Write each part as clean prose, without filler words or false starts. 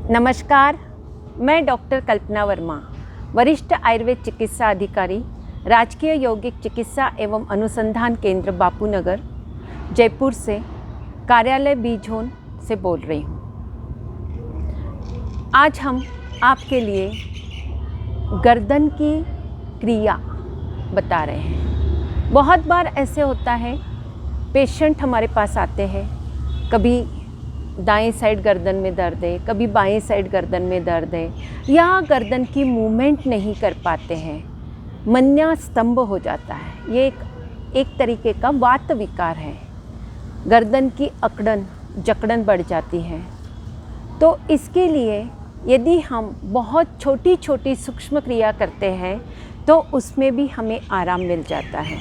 नमस्कार, मैं डॉक्टर कल्पना वर्मा, वरिष्ठ आयुर्वेद चिकित्सा अधिकारी, राजकीय यौगिक चिकित्सा एवं अनुसंधान केंद्र बापूनगर, जयपुर से कार्यालय बी जोन से बोल रही हूँ। आज हम आपके लिए गर्दन की क्रिया बता रहे हैं। बहुत बार ऐसे होता है, पेशेंट हमारे पास आते हैं, कभी दाएं साइड गर्दन में दर्द है, कभी बाएं साइड गर्दन में दर्द है, या गर्दन की मूवमेंट नहीं कर पाते हैं, मन्या स्तंभ हो जाता है। ये एक तरीके का वात विकार है। गर्दन की अकड़न जकड़न बढ़ जाती है। तो इसके लिए यदि हम बहुत छोटी छोटी सूक्ष्म क्रिया करते हैं तो उसमें भी हमें आराम मिल जाता है।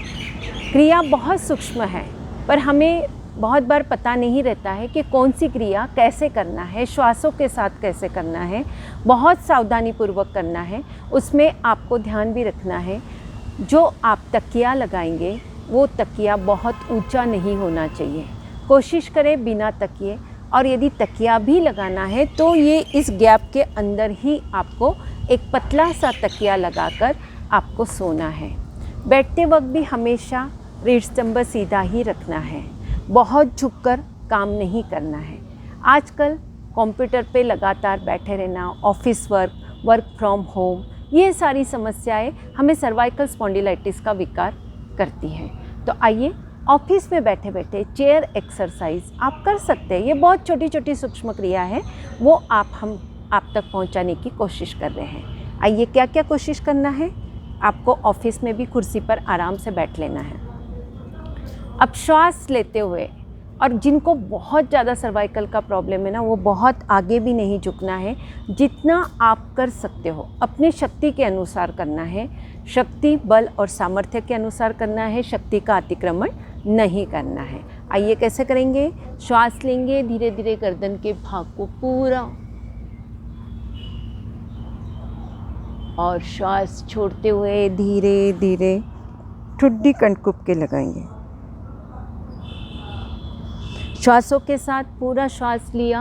क्रिया बहुत सूक्ष्म है, पर हमें बहुत बार पता नहीं रहता है कि कौन सी क्रिया कैसे करना है, श्वासों के साथ कैसे करना है, बहुत सावधानी पूर्वक करना है। उसमें आपको ध्यान भी रखना है, जो आप तकिया लगाएंगे वो तकिया बहुत ऊंचा नहीं होना चाहिए। कोशिश करें बिना तकिए, और यदि तकिया भी लगाना है तो ये इस गैप के अंदर ही आपको एक पतला सा तकिया लगाकर आपको सोना है। बैठते वक्त भी हमेशा रीढ़ स्तंभ सीधा ही रखना है, बहुत झुककर काम नहीं करना है। आजकल कंप्यूटर पे लगातार बैठे रहना, ऑफिस वर्क फ्रॉम होम, ये सारी समस्याएं हमें सर्वाइकल स्पॉन्डिलाइटिस का विकार करती हैं। तो आइए, ऑफिस में बैठे बैठे चेयर एक्सरसाइज आप कर सकते हैं। ये बहुत छोटी छोटी सूक्ष्म क्रिया है, वो हम आप तक पहुंचाने की कोशिश कर रहे हैं। आइए, क्या क्या कोशिश करना है। आपको ऑफिस में भी कुर्सी पर आराम से बैठ लेना है। अब श्वास लेते हुए, और जिनको बहुत ज़्यादा सर्वाइकल का प्रॉब्लम है ना, वो बहुत आगे भी नहीं झुकना है। जितना आप कर सकते हो अपनी शक्ति के अनुसार करना है। शक्ति, बल और सामर्थ्य के अनुसार करना है। शक्ति का अतिक्रमण नहीं करना है। आइए, कैसे करेंगे। श्वास लेंगे, धीरे धीरे गर्दन के भाग को पूरा, और श्वास छोड़ते हुए धीरे धीरे ठुड्डी कनकुब के लगाएंगे। श्वासों के साथ पूरा श्वास लिया,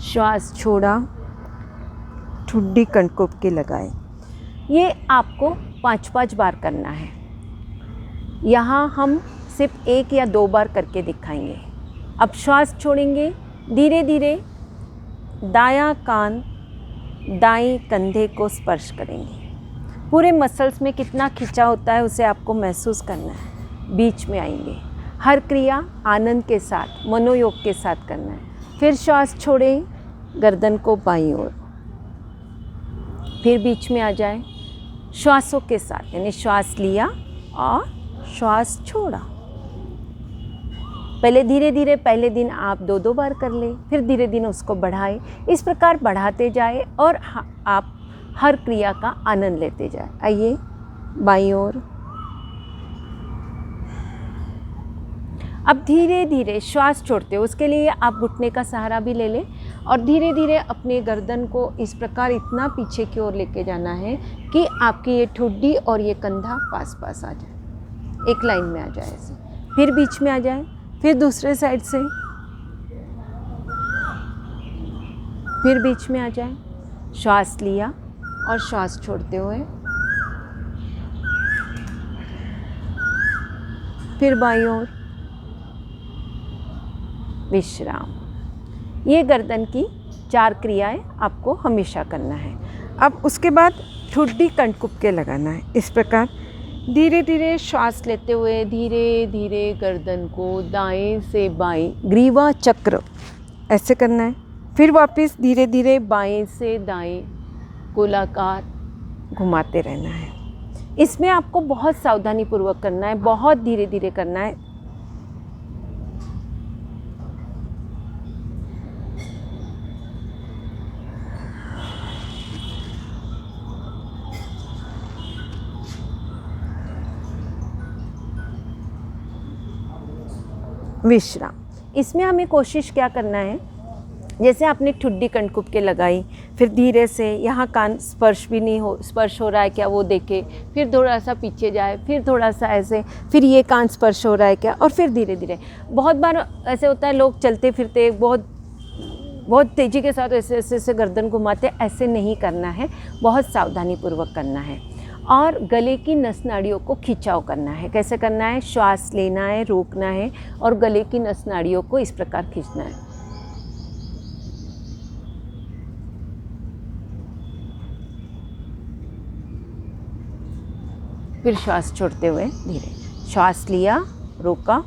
श्वास छोड़ा, ठुड्डी कनकुब के लगाए। ये आपको 5-5 बार करना है। यहाँ हम सिर्फ 1 या 2 बार करके दिखाएंगे। अब श्वास छोड़ेंगे, धीरे धीरे दायां कान दाएं कंधे को स्पर्श करेंगे। पूरे मसल्स में कितना खिंचा होता है उसे आपको महसूस करना है। बीच में आएंगे। हर क्रिया आनंद के साथ, मनोयोग के साथ करना है। फिर श्वास छोड़ें, गर्दन को बाईं ओर, फिर बीच में आ जाए श्वासों के साथ, यानी श्वास लिया और श्वास छोड़ा। पहले धीरे धीरे, पहले दिन आप 2-2 बार कर लें, फिर धीरे धीरे उसको बढ़ाएं। इस प्रकार बढ़ाते जाए और आप हर क्रिया का आनंद लेते जाए। आइए, बाईं ओर। अब धीरे धीरे श्वास छोड़ते हो, उसके लिए आप घुटने का सहारा भी ले लें, और धीरे धीरे अपने गर्दन को इस प्रकार इतना पीछे की ओर लेके जाना है कि आपकी ये ठुड्डी और ये कंधा पास पास आ जाए, एक लाइन में आ जाए ऐसे। फिर बीच में आ जाए, फिर दूसरे साइड से, फिर बीच में आ जाए। श्वास लिया और श्वास छोड़ते हुए, फिर बाईं ओर, विश्राम। ये गर्दन की 4 क्रियाएं आपको हमेशा करना है। अब उसके बाद ठुड्डी कनकुब के लगाना है। इस प्रकार धीरे धीरे श्वास लेते हुए धीरे धीरे गर्दन को दाएं से बाएं, ग्रीवा चक्र ऐसे करना है। फिर वापस धीरे धीरे बाएं से दाएं गोलाकार घुमाते रहना है। इसमें आपको बहुत सावधानी पूर्वक करना है, बहुत धीरे धीरे करना है। विश्राम। इसमें हमें कोशिश क्या करना है जैसे आपने ठुड्डी कंठकूप के लगाई, फिर धीरे से यहाँ कान स्पर्श भी नहीं हो, स्पर्श हो रहा है क्या वो देखे, फिर थोड़ा सा पीछे जाए, फिर थोड़ा सा ऐसे, फिर ये कान स्पर्श हो रहा है क्या, और फिर धीरे धीरे। बहुत बार ऐसे होता है लोग चलते फिरते बहुत तेज़ी के साथ ऐसे ऐसे ऐसे गर्दन घुमाते, ऐसे नहीं करना है, बहुत सावधानी पूर्वक करना है। और गले की नस नाड़ियों को खिंचाव करना है। कैसे करना है? श्वास लेना है, रोकना है और गले की नस नाड़ियों को इस प्रकार खींचना है। फिर श्वास छोड़ते हुए धीरे, श्वास लिया, रोका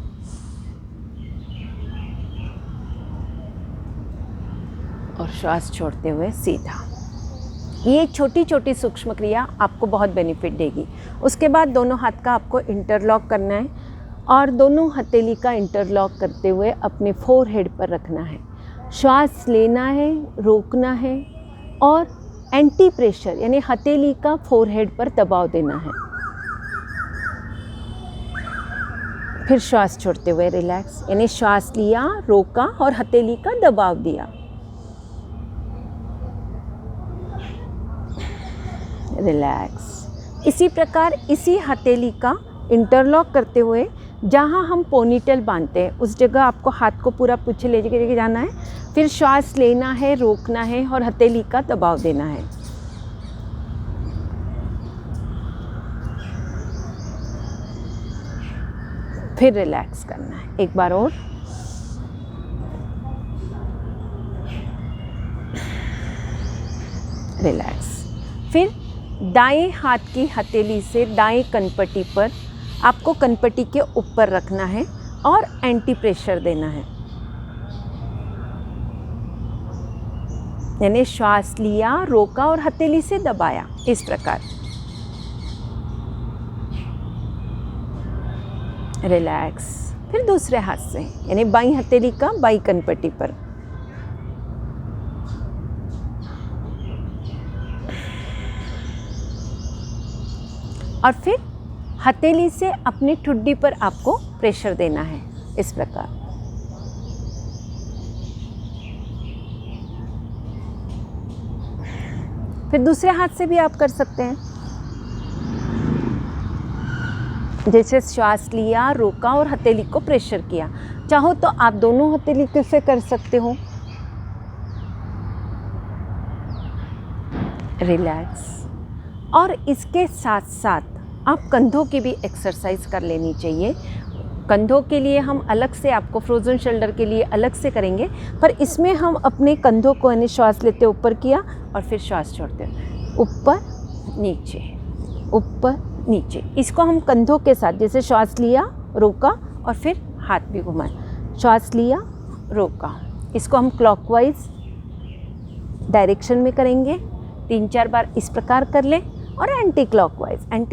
और श्वास छोड़ते हुए सीधा। ये छोटी छोटी सूक्ष्म क्रिया आपको बहुत बेनिफिट देगी। उसके बाद दोनों हाथ का आपको इंटरलॉक करना है और दोनों हथेली का इंटरलॉक करते हुए अपने फोरहेड पर रखना है। श्वास लेना है, रोकना है और एंटी प्रेशर यानी हथेली का फोरहेड पर दबाव देना है। फिर श्वास छोड़ते हुए रिलैक्स, यानी श्वास लिया, रोका और हथेली का दबाव दिया। रिलैक्स। इसी प्रकार इसी हथेली का इंटरलॉक करते हुए जहाँ हम पोनीटेल बांधते हैं उस जगह आपको हाथ को पूरा पीछे लेके जाना है। फिर श्वास लेना है, रोकना है और हथेली का दबाव देना है। फिर रिलैक्स करना है। एक बार और। रिलैक्स। फिर दाएं हाथ की हथेली से दाएं कनपट्टी पर आपको कनपट्टी के ऊपर रखना है और एंटी प्रेशर देना है। यानी श्वास लिया, रोका और हथेली से दबाया, इस प्रकार। रिलैक्स। फिर दूसरे हाथ से यानी बाईं हथेली का बाईं कनपट्टी पर। और फिर हथेली से अपनी ठुड्डी पर आपको प्रेशर देना है, इस प्रकार। फिर दूसरे हाथ से भी आप कर सकते हैं। जैसे श्वास लिया, रोका और हथेली को प्रेशर किया। चाहो तो आप दोनों हथेली से कर सकते हो। रिलैक्स। और इसके साथ साथ आप कंधों की भी एक्सरसाइज कर लेनी चाहिए। कंधों के लिए हम अलग से, आपको फ्रोज़न शोल्डर के लिए अलग से करेंगे, पर इसमें हम अपने कंधों को यानी श्वास लेते ऊपर किया और फिर श्वास छोड़ते ऊपर नीचे, ऊपर नीचे। इसको हम कंधों के साथ, जैसे श्वास लिया, रोका और फिर हाथ भी घुमाए, श्वास लिया, रोका। इसको हम क्लॉकवाइज डायरेक्शन में करेंगे। 3-4 बार इस प्रकार कर लें। और एंटी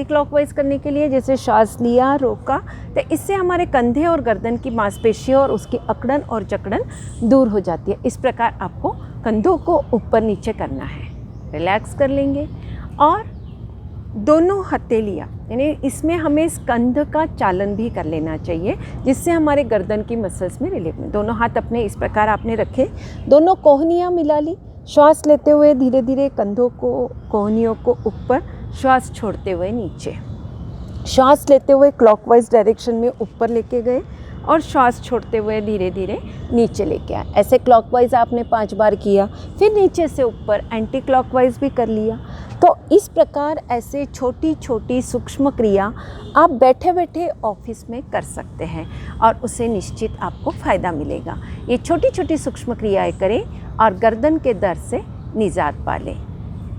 क्लॉकवाइज करने के लिए जैसे श्वास लिया, रोका, तो इससे हमारे कंधे और गर्दन की मांसपेशियों और उसकी अकड़न और जकड़न दूर हो जाती है। इस प्रकार आपको कंधों को ऊपर नीचे करना है। रिलैक्स कर लेंगे और दोनों हथेलियाँ, यानी इसमें हमें स्कंध का चालन भी कर लेना चाहिए, जिससे हमारे गर्दन की मसल्स में रिलीफ में। दोनों हाथ अपने इस प्रकार आपने रखे, दोनों कोहनियाँ मिला ली। श्वास लेते हुए धीरे धीरे कंधों को, कोहनियों को ऊपर, श्वास छोड़ते हुए नीचे। श्वास लेते हुए क्लॉकवाइज डायरेक्शन में ऊपर लेके गए और श्वास छोड़ते हुए धीरे धीरे नीचे लेके आए। ऐसे क्लॉकवाइज आपने 5 बार किया। फिर नीचे से ऊपर एंटी क्लॉकवाइज भी कर लिया। तो इस प्रकार ऐसे छोटी छोटी सूक्ष्म क्रिया आप बैठे बैठे ऑफिस में कर सकते हैं और उससे निश्चित आपको फ़ायदा मिलेगा। ये छोटी छोटी सूक्ष्म क्रियाएं करें और गर्दन के दर्द से निजात पा लें।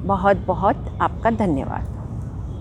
बहुत बहुत आपका धन्यवाद।